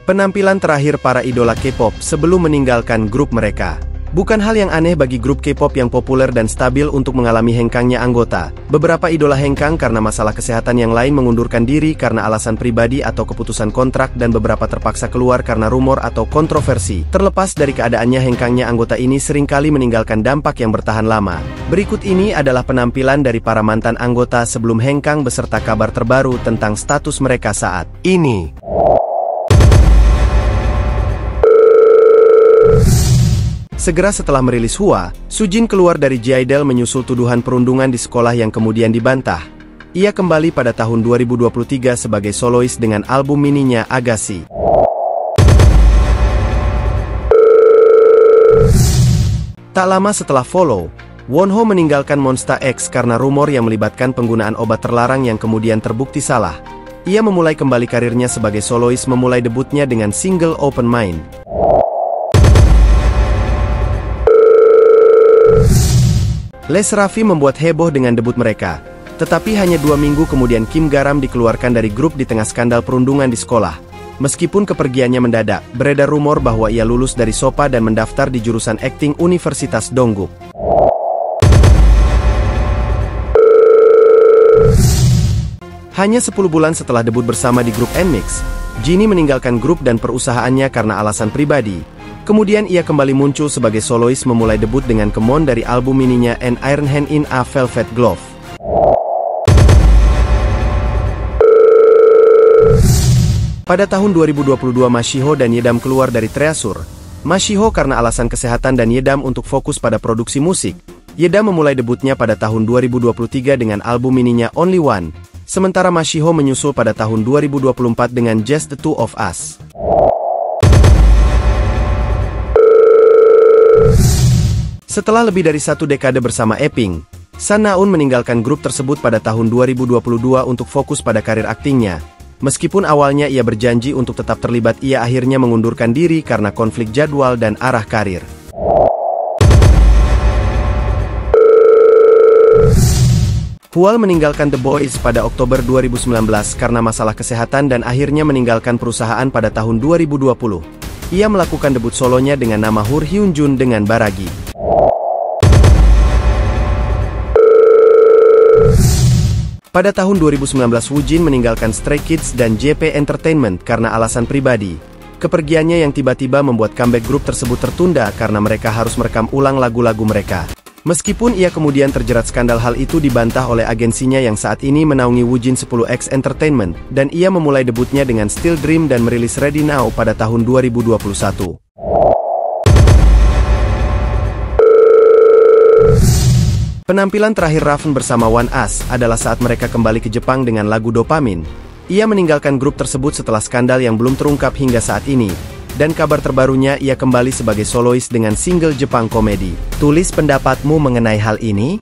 Penampilan terakhir para idola K-pop sebelum meninggalkan grup mereka. Bukan hal yang aneh bagi grup K-pop yang populer dan stabil untuk mengalami hengkangnya anggota. Beberapa idola hengkang karena masalah kesehatan, yang lain mengundurkan diri karena alasan pribadi atau keputusan kontrak, dan beberapa terpaksa keluar karena rumor atau kontroversi. Terlepas dari keadaannya, hengkangnya anggota ini seringkali meninggalkan dampak yang bertahan lama. Berikut ini adalah penampilan dari para mantan anggota sebelum hengkang beserta kabar terbaru tentang status mereka saat ini. Segera setelah merilis Hua, Sujin keluar dari J-Idol menyusul tuduhan perundungan di sekolah yang kemudian dibantah. Ia kembali pada tahun 2023 sebagai solois dengan album mininya Agassi. Tak lama setelah Follow, Wonho meninggalkan Monsta X karena rumor yang melibatkan penggunaan obat terlarang yang kemudian terbukti salah. Ia memulai kembali karirnya sebagai solois, memulai debutnya dengan single Open Mind. Les Raffi membuat heboh dengan debut mereka. Tetapi hanya 2 minggu kemudian Kim Garam dikeluarkan dari grup di tengah skandal perundungan di sekolah. Meskipun kepergiannya mendadak, beredar rumor bahwa ia lulus dari SOPA dan mendaftar di jurusan akting Universitas Dongguk. Hanya 10 bulan setelah debut bersama di grup NMIXX, Jennie meninggalkan grup dan perusahaannya karena alasan pribadi. Kemudian ia kembali muncul sebagai solois, memulai debut dengan Kemon dari album mininya An Iron Hand in a Velvet Glove. Pada tahun 2022 Mashiho dan Yedam keluar dari Treasure. Mashiho karena alasan kesehatan dan Yedam untuk fokus pada produksi musik. Yedam memulai debutnya pada tahun 2023 dengan album mininya Only One. Sementara Mashiho menyusul pada tahun 2024 dengan Just the Two of Us. Setelah lebih dari 1 dekade bersama Apink, Sun Na-eun meninggalkan grup tersebut pada tahun 2022 untuk fokus pada karir aktingnya. Meskipun awalnya ia berjanji untuk tetap terlibat, ia akhirnya mengundurkan diri karena konflik jadwal dan arah karir. Hwal meninggalkan The Boys pada Oktober 2019 karena masalah kesehatan dan akhirnya meninggalkan perusahaan pada tahun 2020. Ia melakukan debut solonya dengan nama Hur Hyun Jun dengan Baragi. Pada tahun 2019 Woojin meninggalkan Stray Kids dan JP Entertainment karena alasan pribadi. Kepergiannya yang tiba-tiba membuat comeback grup tersebut tertunda karena mereka harus merekam ulang lagu-lagu mereka. Meskipun ia kemudian terjerat skandal, hal itu dibantah oleh agensinya yang saat ini menaungi Woojin 10X Entertainment, dan ia memulai debutnya dengan Still Dream dan merilis Ready Now pada tahun 2021. Penampilan terakhir Raven bersama One Us adalah saat mereka kembali ke Jepang dengan lagu Dopamin. Ia meninggalkan grup tersebut setelah skandal yang belum terungkap hingga saat ini. Dan kabar terbarunya, ia kembali sebagai solois dengan single Jepang Komedi. Tulis pendapatmu mengenai hal ini.